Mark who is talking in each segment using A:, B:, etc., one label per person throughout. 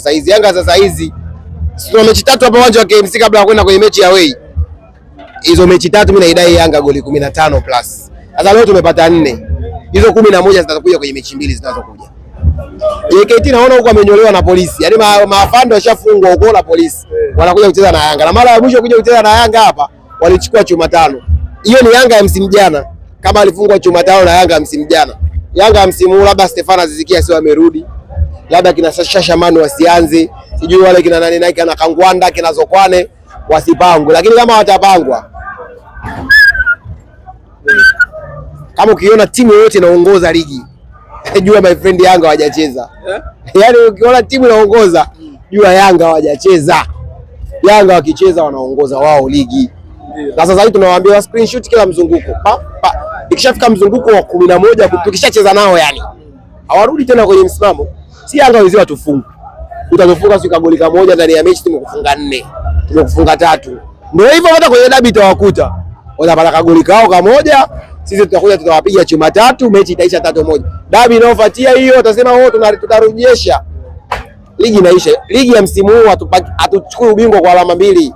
A: sasa hizi. Yanga sasa hizi tuna mechi 3 hapa uwanja wa KMC kabla ya kwenda kwenye mechi ya away. Hizo mechi 3 mimi naidai Yanga goli 15 plus. Sasa leo tumepata 4. Hizo 11 zitakuja kwenye mechi 2 zinazokuja. JKT naona huko amenyolewa na polisi. Yaani maafando washafungwa huko na polisi. Wanakuja kucheza na Yanga. Na mara ya mwisho kuja kucheza na Yanga hapa walichukua chuma 5. Hiyo ni Yanga ya msimu jana. Kama alifungwa chuma 5 na Yanga ya msimu jana. Yanga ya msimu labda Stefano Azizikia sio amerudi. Labda kina Shashamani wasianze. Sijui wale kina nani na kina Kangwanda kina Zokwane wasipangwe. Lakini kama watapangwa, kama ukiona timu yoyote inaongoza ligi, jua my friend Yanga hawajacheza. Yaani ukiona timu inaongoza, jua Yanga hawajacheza. Yanga wakicheza wanaongoza wao ligi. Na sasa hivi tunawaambia screenshot kila mzunguko. Ikishafika mzunguko wa 11 tukishacheza nao yani hawarudi tena kwenye msimamo. Si Yanga wenzao watufunga. Utatufunga sio goli moja ndani ya mechi, tumekufunga 4. Tumekufunga 3. Ndio hivyo hata kwenye dabi itawakuta. Watapata goli kao kamoja, sisi tutakuja tutawapiga chuma 3, mechi itaisha 3-1. Dabi inayofuatia hiyo utasema wao tutarejesha. Ligi inaisha. Ligi ya msimu huu hatuchukui ubingwa kwa alama 2.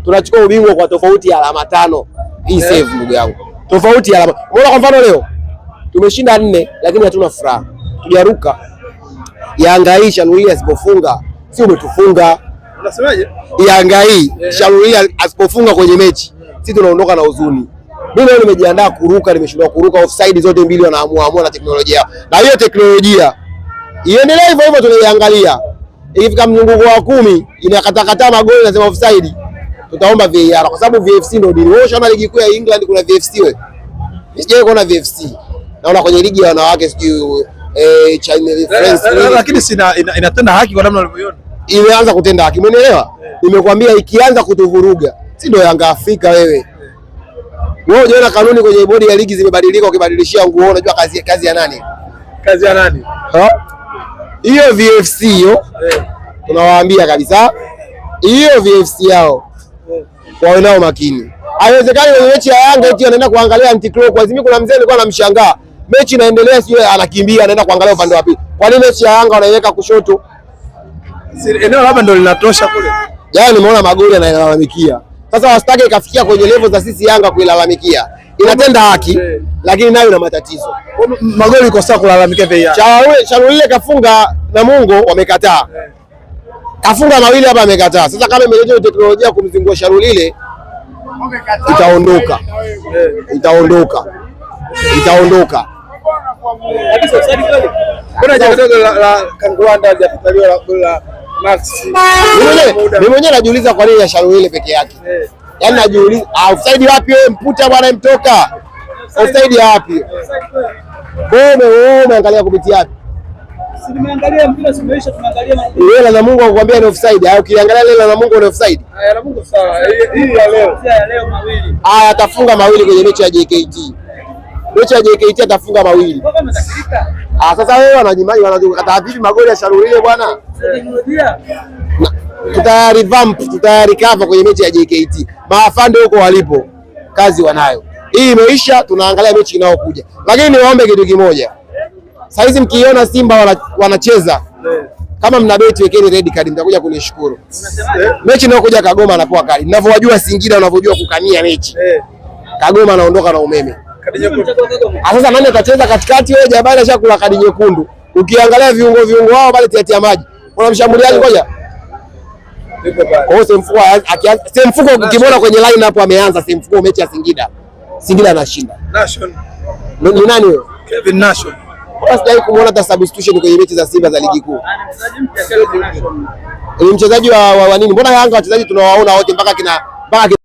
A: Tunachukua ubingwa kwa tofauti ya alama 5. Hii save ndugu yangu. Tofauti ya alama. Umeona kwa mfano leo tumeshinda 4 lakini hatuna furaha. Tujaruka. Yanga hii Shanulia asipofunga, si umetufunga.
B: Unasemaje?
A: Yanga hii Shanulia asipofunga kwenye mechi, sisi tunaondoka na huzuni. Mimi leo nimejiandaa kuruka, nimeshindwa kuruka, offside zote mbili wanaamua na teknolojia. Na hiyo teknolojia iendelee hivyo hivyo tunaiangalia. Ikifika mzunguko wa 10 inakatakata magoli nasema offside. Tutaomba VAR kwa sababu VFC ndio dini. Wewe unaona ligi kuu ya England kuna VFC wewe? Sijawahi kuona VFC. Naona kwenye ligi ya wanawake sijui China France,
B: lakini inatenda haki kwa namna unavyoiona.
A: Imeanza kutenda haki, umeelewa? Nimekwambia ikianza kutuvuruga, si ndio Yanga Afrika wewe. Wewe unaona kanuni kwenye bodi ya ligi zimebadilika, ukibadilishia nguo unajua kazi ya nani?
B: Kazi ya nani?
A: Hiyo VFC hiyo. Tunawaambia kabisa hiyo VFC yao. Wawe nao makini. Haiwezekani kwenye mechi ya Yanga eti anaenda kuangalia anti-clock. Mimi kuna mzee alikuwa anamshangaa. Mechi inaendelea sio anakimbia anaenda kuangalia upande wa pili. Kwa nini mechi ya Yanga wanaiweka kushoto?
B: Eneo labda ndio linatosha kule.
A: Yaani nimeona magoli yanalalamikia. Sasa wasitake ikafikia kwenye level za sisi Yanga kuilalamikia. Inatenda haki lakini nayo ina matatizo.
B: Magoli iko sawa kulalamikia VAR.
A: Shanulia kafunga na Mungo wamekataa. Kafunga mawili hapa amekataa. Sasa kama imeleta teknolojia kumzingua Shanulia itaondoka. Itaondoka.
B: Kuna jambo la Kangwanda hajapitaliwa la Max.
A: Mimi mwenyewe najiuliza kwa nini ya Shanulia peke yake. Yaani najiuliza offside wapi wewe mputa bwana mtoka? Offside wapi? Wewe umeangalia kupitia wapi?
C: Si nimeangalia mpira simeisha tunaangalia
A: mambo. Wewe na Mungu akwambia ni offside. Au ukiangalia leo na Mungu ni offside?
B: Na Mungu sawa. Hii ya leo
C: mawili.
A: Atafunga mawili kwenye mechi ya JKT. Mechi ya JKT atafunga mawili. Sasa wewe wanajikata vipi magoli ya Shanulia bwana?
C: Teknolojia.
A: Tutarecover kwenye mechi ya JKT. Maafande huko walipo kazi wanayo. Hii imeisha, tunaangalia mechi inayokuja. Lakini niwaombe kitu kimoja. Sasa hizi mkiona Simba wanacheza, kama mna beti wekeni red card, mtakuja kunishukuru. Mechi inayokuja Kagoma anapoa kali. Ninavyojua Singida unavyojua kukania mechi. Kagoma anaondoka na umeme. Sasa nani atacheza katikati? Wewe Jabali ashakula kadi nyekundu. Ukiangalia viungo wao bali tiatia maji. Kuna mshambuliaji ngoja. Kwa Semfuko ukimwona kwenye line hapo ameanza Semfuko mechi ya Singida anashinda.
B: Nation.
A: Ni nani wewe?
B: Kevin Nation.
A: Sijai kumuona hata substitution kwenye mechi za Simba za ligi kuu. Ni mchezaji wa nini? Mbona Yanga wachezaji tunawaona wote mpaka